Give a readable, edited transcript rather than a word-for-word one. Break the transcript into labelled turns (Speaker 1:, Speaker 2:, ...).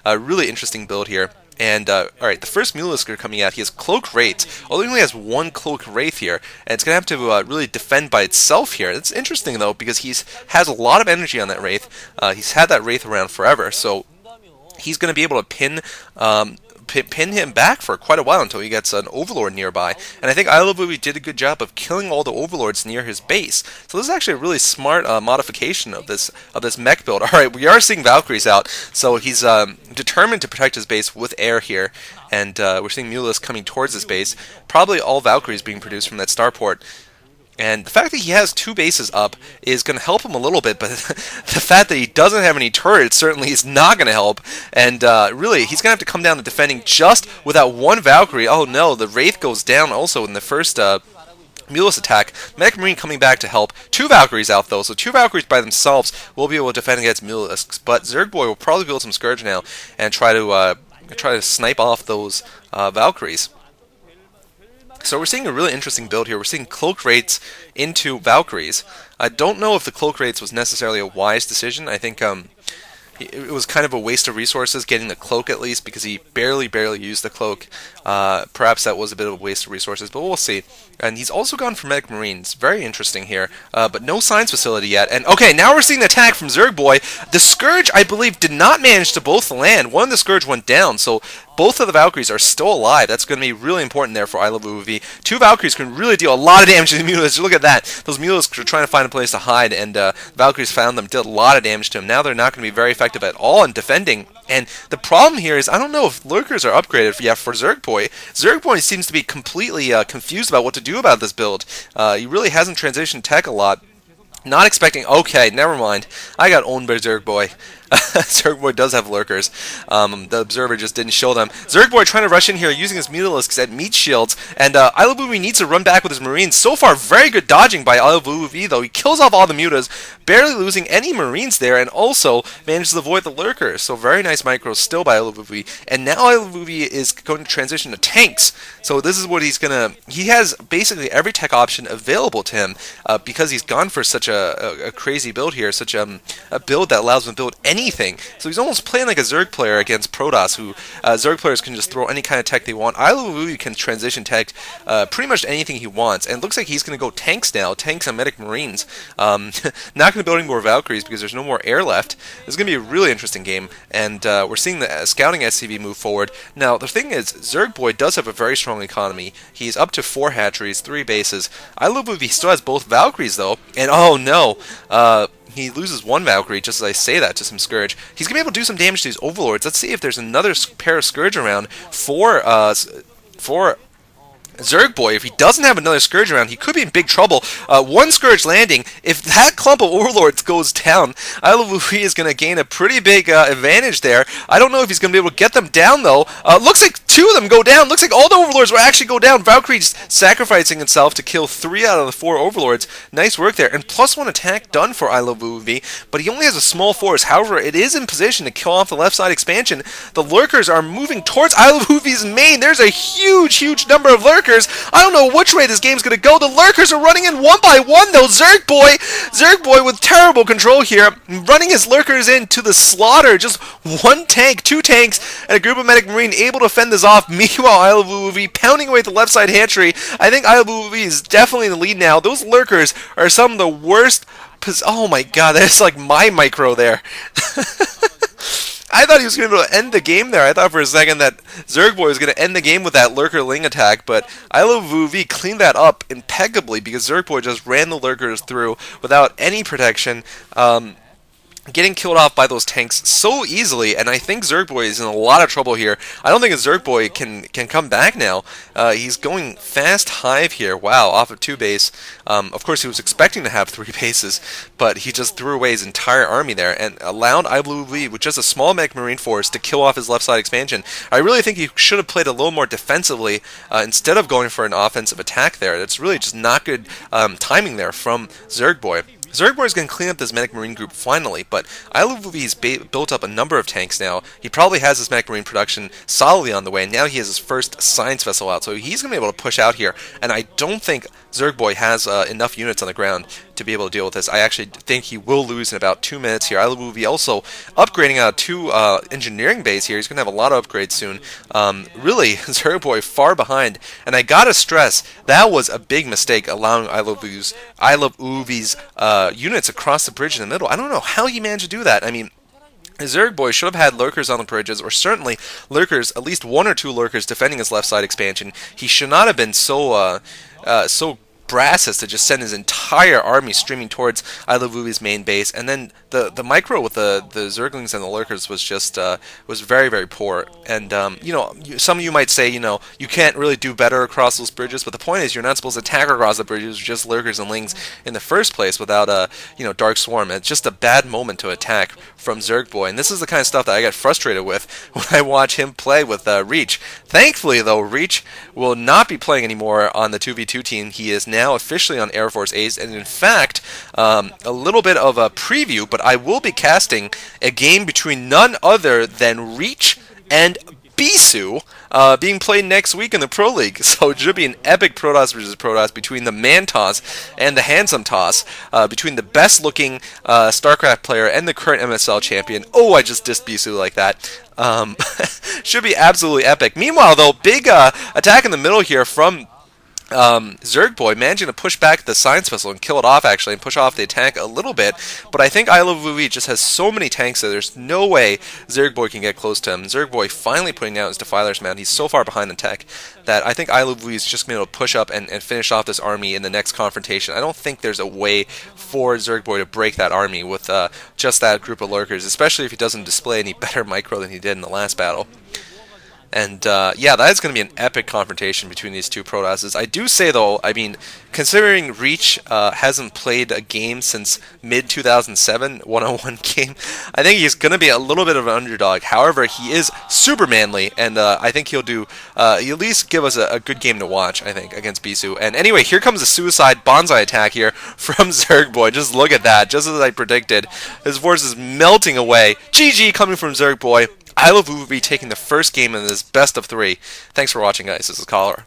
Speaker 1: Really interesting build here. And, alright, the first Mutalisker coming out, he has Cloak Wraith, although he only has one Cloak Wraith here, and it's going to have to really defend by itself here. It's interesting, though, because has a lot of energy on that Wraith. He's had that Wraith around forever, so he's going to be able to pin him back for quite a while until he gets an Overlord nearby. And I think Iloveoov did a good job of killing all the Overlords near his base. So this is actually a really smart modification of this mech build. Alright, we are seeing Valkyries out, so he's determined to protect his base with air here. And we're seeing Mutalisk coming towards his base. Probably all Valkyries being produced from that starport. And the fact that he has two bases up is going to help him a little bit, but the fact that he doesn't have any turrets certainly is not going to help. And really, he's going to have to come down to defending just without one Valkyrie. Oh no, the Wraith goes down also in the first Mutalisk attack. Medic Marine coming back to help. Two Valkyries out though, so two Valkyries by themselves will be able to defend against Mutalisks. But Zergboy will probably build some Scourge now and try to snipe off those Valkyries. So we're seeing a really interesting build here. We're seeing Cloak Wraiths into Valkyries. I don't know if the Cloak Wraiths was necessarily a wise decision. I think it was kind of a waste of resources getting the Cloak at least, because he barely used the Cloak. Perhaps that was a bit of a waste of resources, but we'll see. And he's also gone for Medic Marines. Very interesting here, but no Science Facility yet. And okay, now we're seeing an attack from Zergboy. The Scourge, I believe, did not manage to both land. One of the Scourge went down, so both of the Valkyries are still alive. That's going to be really important there for Iloveoov. Two Valkyries can really deal a lot of damage to the Mutalisks. Look at that. Those Mutalisks are trying to find a place to hide, and Valkyries found them, did a lot of damage to him. Now they're not going to be very effective at all in defending. And the problem here is, I don't know if Lurkers are upgraded yet for Zergboy. Zergboy seems to be completely confused about what to do about this build. He really hasn't transitioned tech a lot. Not expecting... Okay, never mind. I got owned by Zergboy. Zergboy does have Lurkers. The Observer just didn't show them. Zergboy trying to rush in here using his Mutalisks at meat shields. And Iloveoov needs to run back with his Marines. So far, very good dodging by Iloveoov, though. He kills off all the Mutas, barely losing any Marines there, and also manages to avoid the Lurkers. So very nice micros still by Iloveoov. And now Iloveoov is going to transition to tanks. So this is what he's going to... He has basically every tech option available to him because he's gone for such a crazy build here, such a build that allows him to build anything. So he's almost playing like a Zerg player against Protoss, who Zerg players can just throw any kind of tech they want. Iloveoov can transition tech pretty much anything he wants, and it looks like he's going to go tanks now, tanks and Medic Marines. Not going to build any more Valkyries because there's no more air left. This is going to be a really interesting game, and we're seeing the scouting SCV move forward. Now, the thing is, Zergboy does have a very strong economy. He's up to 4 hatcheries, 3 bases. Iloveoov still has both Valkyries, though, and oh no, he loses one Valkyrie, just as I say that, to some Scourge. He's going to be able to do some damage to these Overlords. Let's see if there's another pair of Scourge around for Zergboy. If he doesn't have another Scourge around, he could be in big trouble. One Scourge landing. If that clump of Overlords goes down, Iloveoov is going to gain a pretty big advantage there. I don't know if he's going to be able to get them down, though. Looks like 2 of them go down. Looks like all the Overlords will actually go down. Valkyrie's sacrificing himself to kill 3 out of the 4 Overlords. Nice work there. And +1 attack done for Iloveoov, but he only has a small force. However, it is in position to kill off the left side expansion. The Lurkers are moving towards Iloveoov's main. There's a huge number of Lurkers. I don't know which way this game's going to go. The Lurkers are running in one by one, though. Zergboy with terrible control here, running his Lurkers into the slaughter. Just 1 tank, 2 tanks, and a group of Medic Marine able to fend this off. Meanwhile, Iloveoov pounding away at the left side hatchery. I think Iloveoov is definitely in the lead now. Those Lurkers are some of the worst... Oh my god, that's like my micro there. I thought he was going to be able to end the game there. I thought for a second that Zergboy was going to end the game with that Lurker Ling attack, but Iloveoov cleaned that up impeccably because Zergboy just ran the Lurkers through without any protection. Getting killed off by those tanks so easily, and I think Zergboy is in a lot of trouble here. I don't think a Zergboy can come back now. He's going fast hive here. Wow, off of 2 base. Of course, he was expecting to have 3 bases, but he just threw away his entire army there and allowed Iloveoov with just a small Mech Marine force to kill off his left side expansion. I really think he should have played a little more defensively instead of going for an offensive attack there. It's really just not good timing there from Zergboy. Zergboy is going to clean up this Medic Marine group finally, but Iloveoov has built up a number of tanks now. He probably has his Medic Marine production solidly on the way, and now he has his first Science Vessel out, so he's going to be able to push out here, and I don't think Zergboy has enough units on the ground to be able to deal with this. I actually think he will lose in about 2 minutes here. Iloveoov also upgrading out 2 engineering base here. He's going to have a lot of upgrades soon. Really, Zergboy far behind. And I gotta stress, that was a big mistake allowing Iloveoov's units across the bridge in the middle. I don't know how he managed to do that. I mean, Zergboy should have had lurkers on the bridges, or certainly lurkers, at least 1 or 2 lurkers defending his left side expansion. He should not have been so brass as to just send his entire army streaming towards Iloveoov's main base, and then the micro with the Zerglings and the lurkers was just was very, very poor. And some of you might say, you can't really do better across those bridges, but the point is you're not supposed to attack across the bridges with just lurkers and lings in the first place without a Dark Swarm. It's just a bad moment to attack from Zergboy, and this is the kind of stuff that I get frustrated with when I watch him play with Reach. Thankfully, though, Reach will not be playing anymore on the 2v2 team. He is now officially on Air Force A's, and in fact, a little bit of a preview, but I will be casting a game between none other than Reach and Bisu being played next week in the Pro League. So it should be an epic Protoss versus Protoss between the man toss and the handsome toss, between the best looking StarCraft player and the current MSL champion. Oh, I just dissed Bisu like that. Should be absolutely epic. Meanwhile, though, big attack in the middle here from Zergboy, managing to push back the Science Vessel and kill it off, actually, and push off the attack a little bit. But I think Iloveoov just has so many tanks that there's no way Zergboy can get close to him. Zergboy finally putting out his Defiler's Mount. He's so far behind the tech that I think Iloveoov is just going to be able to push up and finish off this army in the next confrontation. I don't think there's a way for Zergboy to break that army with just that group of lurkers, especially if he doesn't display any better micro than he did in the last battle. And yeah, that is going to be an epic confrontation between these two Protosses. I do say, though, I mean, considering Reach hasn't played a game since mid-2007, 101 game, I think he's going to be a little bit of an underdog. However, he is super manly, and I think he'll do, he'll at least give us a good game to watch, I think, against Bisu. And anyway, here comes a suicide bonsai attack here from Zergboy. Just look at that, just as I predicted. His force is melting away. GG coming from Zergboy. Iloveoov will be taking the first game in this best of 3. Thanks for watching, guys. This is Cholera.